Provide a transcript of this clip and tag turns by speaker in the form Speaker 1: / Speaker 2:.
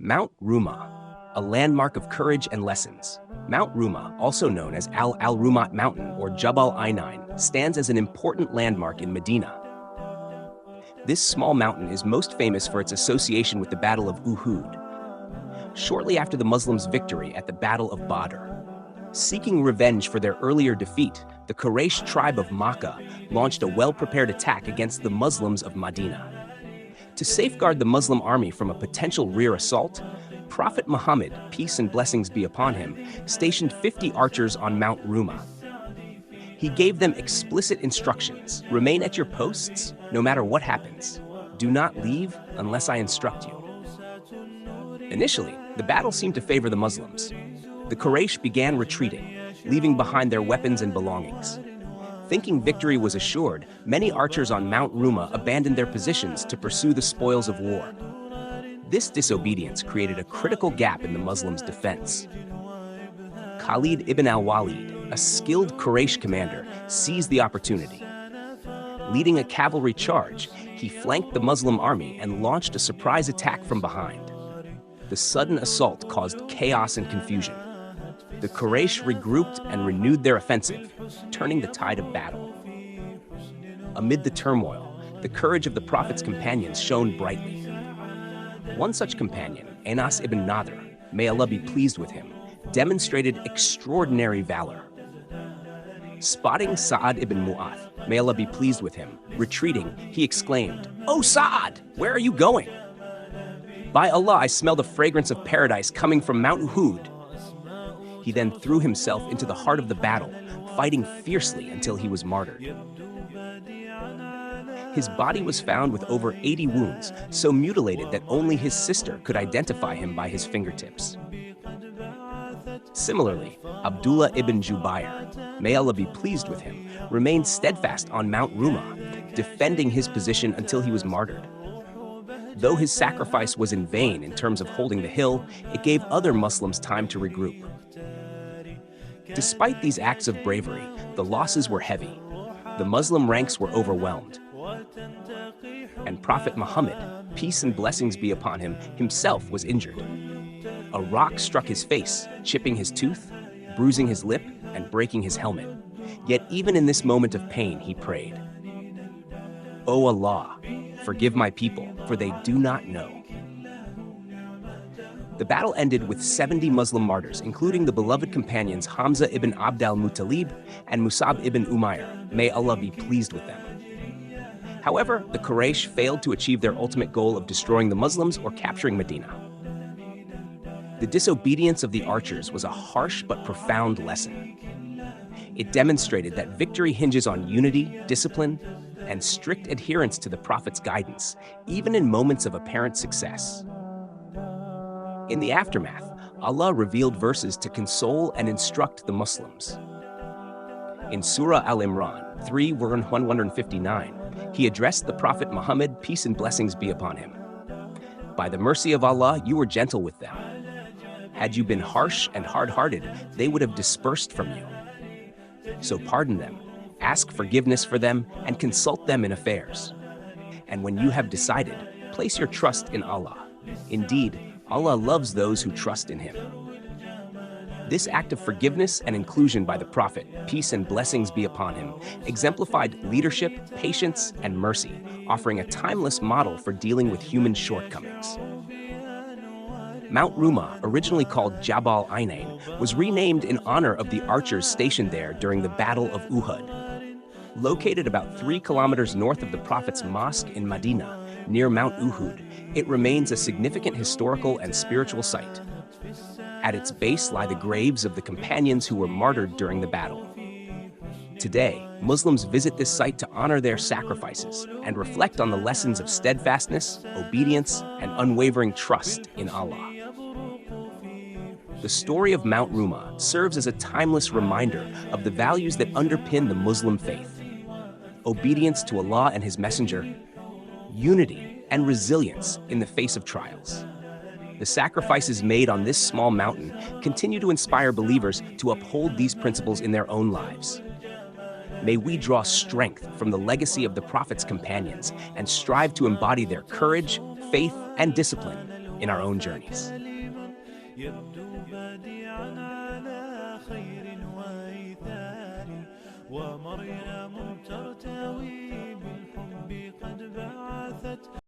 Speaker 1: Mount Rumah, a landmark of courage and lessons. Mount Rumah, also known as Al-Rumat Mountain or Jabal Ainain, stands as an important landmark in Medina. This small mountain is most famous for its association with the Battle of Uhud, shortly after the Muslims' victory at the Battle of Badr. Seeking revenge for their earlier defeat, the Quraysh tribe of Makkah launched a well-prepared attack against the Muslims of Madinah. To safeguard the Muslim army from a potential rear assault, Prophet Muhammad, peace and blessings be upon him, stationed 50 archers on Mount Rumah. He gave them explicit instructions: remain at your posts no matter what happens. Do not leave unless I instruct you. Initially, the battle seemed to favor the Muslims. The Quraysh began retreating, leaving behind their weapons and belongings. Thinking victory was assured, many archers on Mount Rumah abandoned their positions to pursue the spoils of war. This disobedience created a critical gap in the Muslims' defense. Khalid ibn al-Walid, a skilled Quraysh commander, seized the opportunity. Leading a cavalry charge, he flanked the Muslim army and launched a surprise attack from behind. The sudden assault caused chaos and confusion. The Quraysh regrouped and renewed their offensive, turning the tide of battle. Amid the turmoil, the courage of the Prophet's companions shone brightly. One such companion, Anas ibn Nadir, may Allah be pleased with him, demonstrated extraordinary valor. Spotting Sa'ad ibn Mu'ath, may Allah be pleased with him, retreating, he exclaimed, "O Sa'ad, where are you going?" "By Allah, I smell the fragrance of paradise coming from Mount Uhud." He then threw himself into the heart of the battle, fighting fiercely until he was martyred. His body was found with over 80 wounds, so mutilated that only his sister could identify him by his fingertips. Similarly, Abdullah ibn Jubayr, may Allah be pleased with him, remained steadfast on Mount Rumah, defending his position until he was martyred. Though his sacrifice was in vain in terms of holding the hill, it gave other Muslims time to regroup. Despite these acts of bravery, the losses were heavy. The Muslim ranks were overwhelmed. And Prophet Muhammad, peace and blessings be upon him, himself was injured. A rock struck his face, chipping his tooth, bruising his lip, and breaking his helmet. Yet even in this moment of pain, he prayed, "O Allah, forgive my people, for they do not know." The battle ended with 70 Muslim martyrs, including the beloved companions Hamza ibn Abd al-Muttalib and Musab ibn Umayr. May Allah be pleased with them. However, the Quraysh failed to achieve their ultimate goal of destroying the Muslims or capturing Medina. The disobedience of the archers was a harsh but profound lesson. It demonstrated that victory hinges on unity, discipline, and strict adherence to the Prophet's guidance, even in moments of apparent success. In the aftermath, Allah revealed verses to console and instruct the Muslims. In Surah Al-Imran 3:159, he addressed the Prophet Muhammad, peace and blessings be upon him. "By the mercy of Allah, you were gentle with them. Had you been harsh and hard-hearted, they would have dispersed from you. So pardon them, ask forgiveness for them, and consult them in affairs. And when you have decided, place your trust in Allah. Indeed, Allah loves those who trust in Him." This act of forgiveness and inclusion by the Prophet, peace and blessings be upon him, exemplified leadership, patience, and mercy, offering a timeless model for dealing with human shortcomings. Mount Rumah, originally called Jabal Ainain, was renamed in honor of the archers stationed there during the Battle of Uhud. Located about 3 kilometers north of the Prophet's mosque in Madinah, near Mount Uhud, it remains a significant historical and spiritual site. At its base lie the graves of the companions who were martyred during the battle. Today, Muslims visit this site to honor their sacrifices and reflect on the lessons of steadfastness, obedience, and unwavering trust in Allah. The story of Mount Rumah serves as a timeless reminder of the values that underpin the Muslim faith: obedience to Allah and His Messenger, unity, and resilience in the face of trials. The sacrifices made on this small mountain continue to inspire believers to uphold these principles in their own lives. May we draw strength from the legacy of the Prophet's companions and strive to embody their courage, faith, and discipline, in our own journeys.
Speaker 2: يبدو بديعا على خير وإيثار ومريم ترتدي